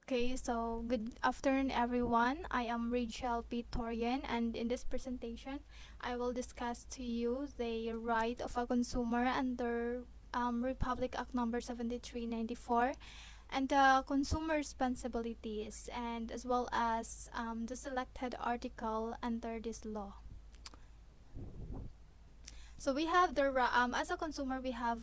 Okay, so good afternoon, everyone. I am Rachel P. Torian, and in this presentation, I will discuss to you the right of a consumer under Republic Act Number 7394 and the consumer responsibilities, and as well as the selected article under this law. So we have as a consumer, we have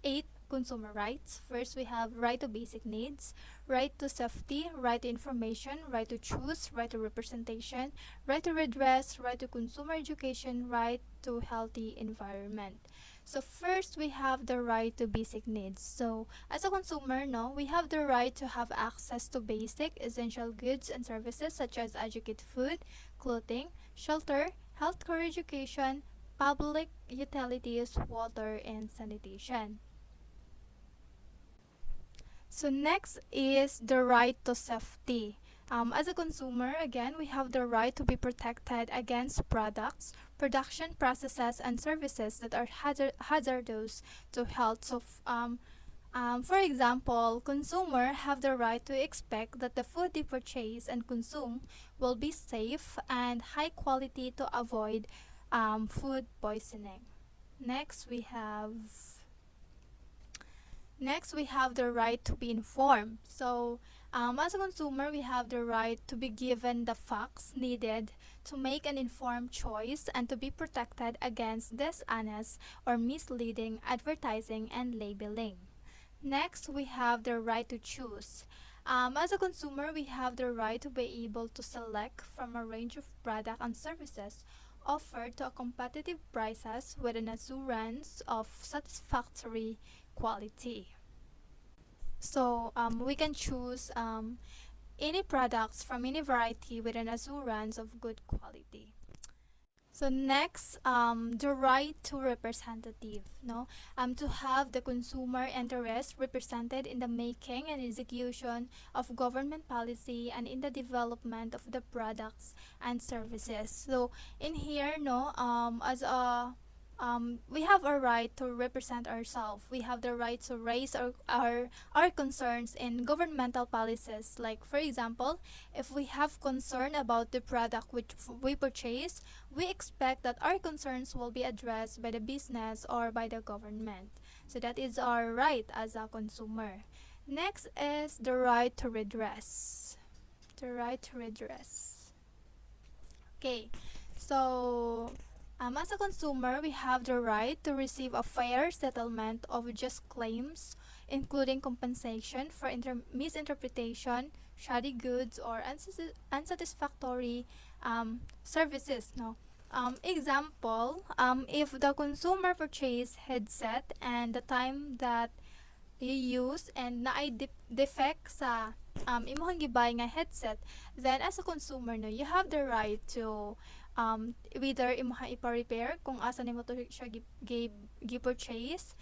eight consumer rights. First, we have right to basic needs, right to safety, right to information, right to choose, right to representation, right to redress, right to consumer education, right to healthy environment. So first, we have the right to basic needs. So as a consumer, no, we have the right to have access to basic essential goods and services such as adequate food, clothing, shelter, healthcare education, public utilities, water, and sanitation. So next is the right to safety. As a consumer, again, we have the right to be protected against products, production processes, and services that are hazardous to health. For example, consumer have the right to expect that the food they purchase and consume will be safe and high quality to avoid food poisoning. Next, we have Next, we have the right to be informed. So, as a consumer, we have the right to be given the facts needed to make an informed choice and to be protected against dishonest or misleading advertising and labeling. Next, we have the right to choose. As a consumer, we have the right to be able to select from a range of products and services offered to a competitive prices with an assurance of satisfactory quality. So we can choose any products from any variety with an assurance of good quality. So next, the right to representative, no, to have the consumer interest represented in the making and execution of government policy and in the development of the products and services. So in here, no, as a we have a right to represent ourselves. We have the right to raise our concerns in governmental policies. Like, for example, if we have concern about the product which we purchase, we expect that our concerns will be addressed by the business or by the government. So that is our right as a consumer. Next is the right to redress. The right to redress. Okay, so as a consumer, we have the right to receive a fair settlement of just claims, including compensation for misinterpretation, shoddy goods, or unsatisfactory services. No. Example, if the consumer purchase headset and the time that you use and naay defect sa imong gibay nga headset, then as a consumer, no, you have the right to whether imuha ipa-repair kung asa nimo to siya gi-purchase.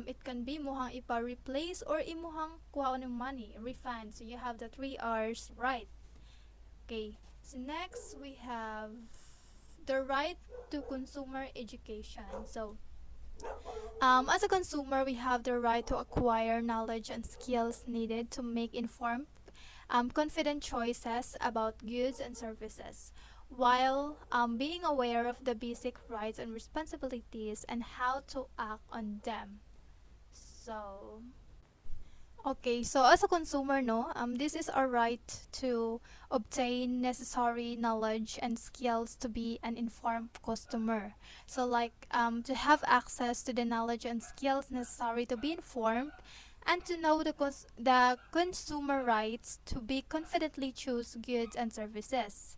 It can be muhang ipa-replace or imuhang kuhaon ng money refund. So you have the 3 hours right. Okay, so next we have the right to consumer education. So as a consumer, we have the right to acquire knowledge and skills needed to make informed, confident choices about goods and services, while being aware of the basic rights and responsibilities and how to act on them. So, okay, so as a consumer, no, this is our right to obtain necessary knowledge and skills to be an informed customer. So, like, to have access to the knowledge and skills necessary to be informed, and to know the consumer rights to be confidently choose goods and services.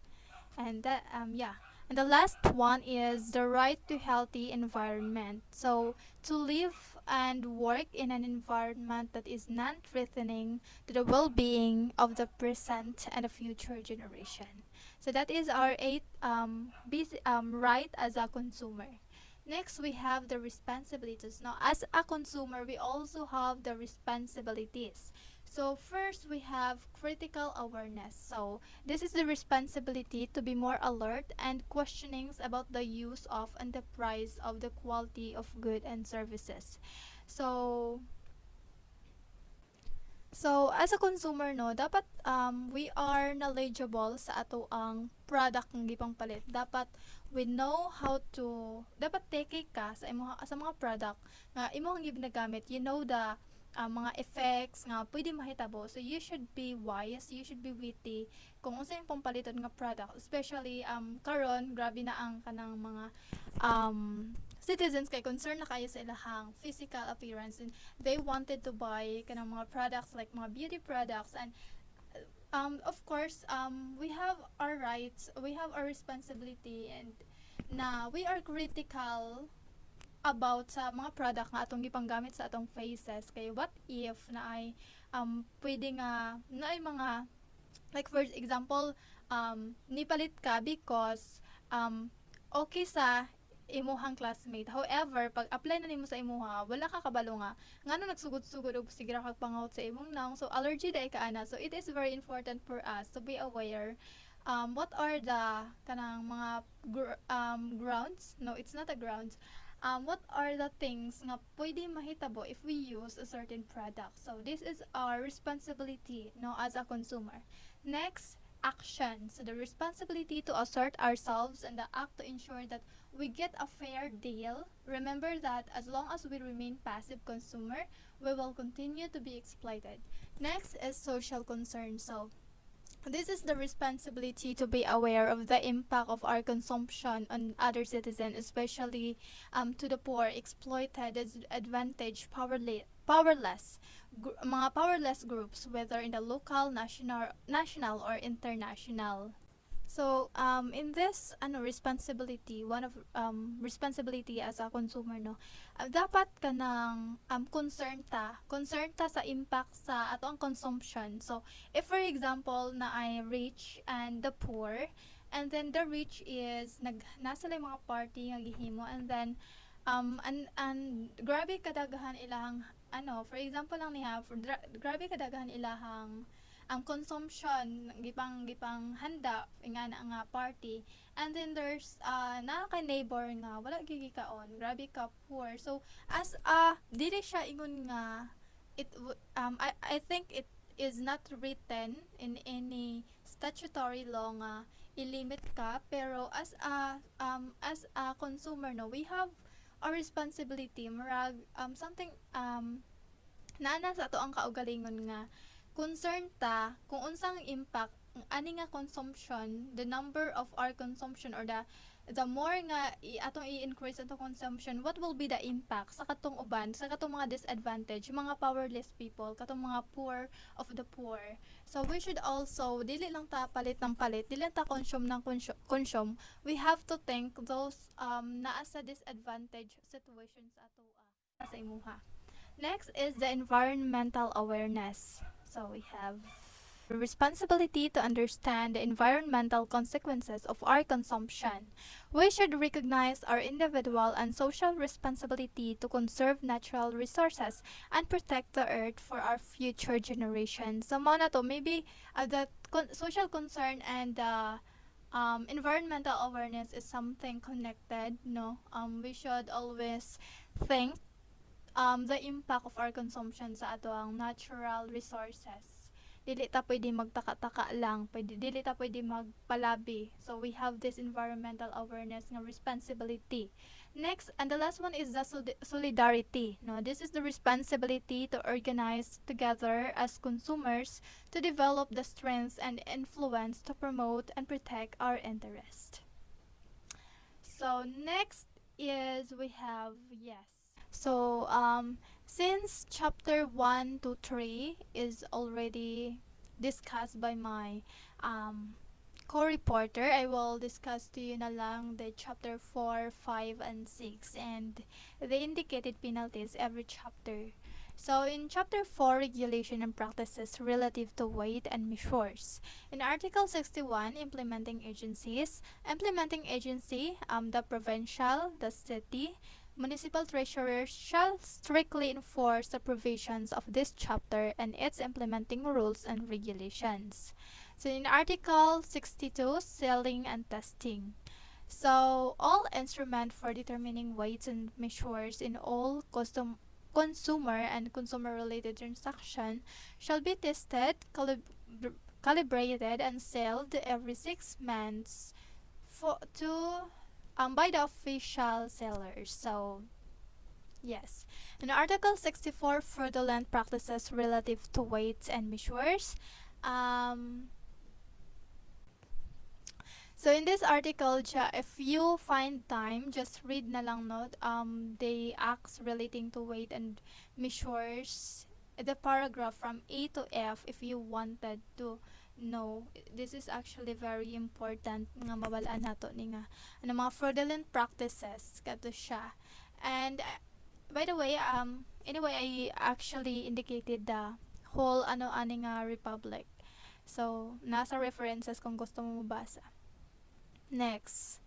And that yeah, and the last one is the right to healthy environment. So to live and work in an environment that is non-threatening to the well-being of the present and the future generation. So that is our eight right as a consumer. Next, we have the responsibilities. Now, as a consumer, we also have the responsibilities. So first, we have critical awareness. So this is the responsibility to be more alert and questionings about the use of and the price of the quality of good and services. So So, as a consumer, no, dapat we are knowledgeable sa ato ang product ng gipang palit. Dapat we know how to, dapat teki ka sa mga product nga imong ginagamit. You know the mga effects nga pwede mahitabo. So, you should be wise, you should be witty kung unsa yung pampaliton nga product. Especially, karon grabe na ang kanang mga citizens kay concern na kayo sa ilahang physical appearance, and they wanted to buy kanang mga products like mga beauty products. And of course, we have our rights, we have our responsibility, and na we are critical about sa mga product nga atong gipanggamit sa atong faces. Kay what if na ay pwede nga na ay mga, like for example, nipalit ka because okay sa imuhang classmate. However, pag apply na nimo sa imuha, wala ka kabalo nga ngano nagsugod-sugod og sige ra kag pangaut sa imong naong. So allergy dai ka ana. So it is very important for us to be aware what are the kanang mga grounds. No, it's not a grounds. What are the things nga pwede mahitabo if we use a certain product. So this is our responsibility, no, as a consumer. Next, action. So the responsibility to assert ourselves and the act to ensure that we get a fair deal. Remember that as long as we remain passive consumer, we will continue to be exploited. Next is social concern. So this is the responsibility to be aware of the impact of our consumption on other citizens, especially to the poor, exploited, disadvantaged, mga powerless groups, whether in the local, national or international. So, in this responsibility, one of responsibility as a consumer, no, dapat ka ng concern ta sa impact sa ato ang consumption. So, if for example na ay rich and the poor, and then the rich is nasa lang mga party nga gihimo, and then and grabe kadaghan ilang for example lang niya, grabe kadaghan ilahang ang consumption gipang handa nga na nga party, and then there's na ka neighbor nga wala gigi kaon, grabe ka poor. So as dili siya ingon nga I think it is not written in any statutory law nga ilimit ka, pero as a consumer, no, we have a responsibility murag something nana sa ato ang kaugalingon nga concern ta kung unsang impact ani nga consumption, the number of our consumption, or the more nga atong i-increase atong consumption, what will be the impact sa katong uban, sa katong mga disadvantage, mga powerless people, katong mga poor of the poor. So we should also dili lang ta palit ng palit, dili ta consume ng consume. We have to think those naa sa disadvantage situations ato sa imuha. Next is the environmental awareness. So we have the responsibility to understand the environmental consequences of our consumption. We should recognize our individual and social responsibility to conserve natural resources and protect the earth for our future generations. So mao na to, maybe the social concern and environmental awareness is something connected, no? We should always think the impact of our consumption sa ato ang natural resources. Dili ta pwede magtaka-taka lang, dili ta pwede magpalabi. So we have this environmental awareness nga responsibility. Next, and the last one is the solidarity. No, this is the responsibility to organize together as consumers to develop the strengths and influence to promote and protect our interest. So next is we have So, since chapter 1 to 3 is already discussed by my co-reporter, I will discuss to you na lang the chapter 4, 5, and 6, and the indicated penalties every chapter. So, in chapter 4, regulation and practices relative to weight and measures. In Article 61, implementing agency, the provincial, the city, municipal treasurers shall strictly enforce the provisions of this chapter and its implementing rules and regulations. So in Article 62, selling and testing. So all instruments for determining weights and measures in all consumer and consumer-related transaction shall be tested, calibrated, and sold every 6 months by the official sellers. So yes. In Article 64, fraudulent practices relative to weights and measures. Um, so in this article, if you find time, just read na lang no, the acts relating to weight and measures, the paragraph from A to F if you wanted to know. This is actually very important nga mabalaan nato ni nga ano mga fraudulent practices kato siya. And by the way, anyway, I actually indicated the whole ani nga republic. So, nasa references kung gusto mo mabasa. Next.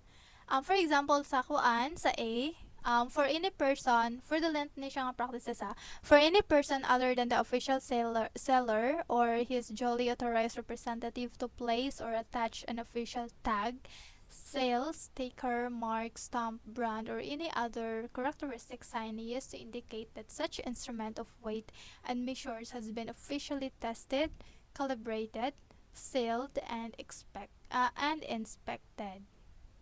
For example, sa kuan, sa A, for any person, fraudulent ni siya nga practices for any person other than the official seller or his duly authorized representative to place or attach an official tag, sales, sticker, mark, stamp, brand, or any other characteristic sign used to indicate that such instrument of weight and measures has been officially tested, calibrated, sealed, and inspected.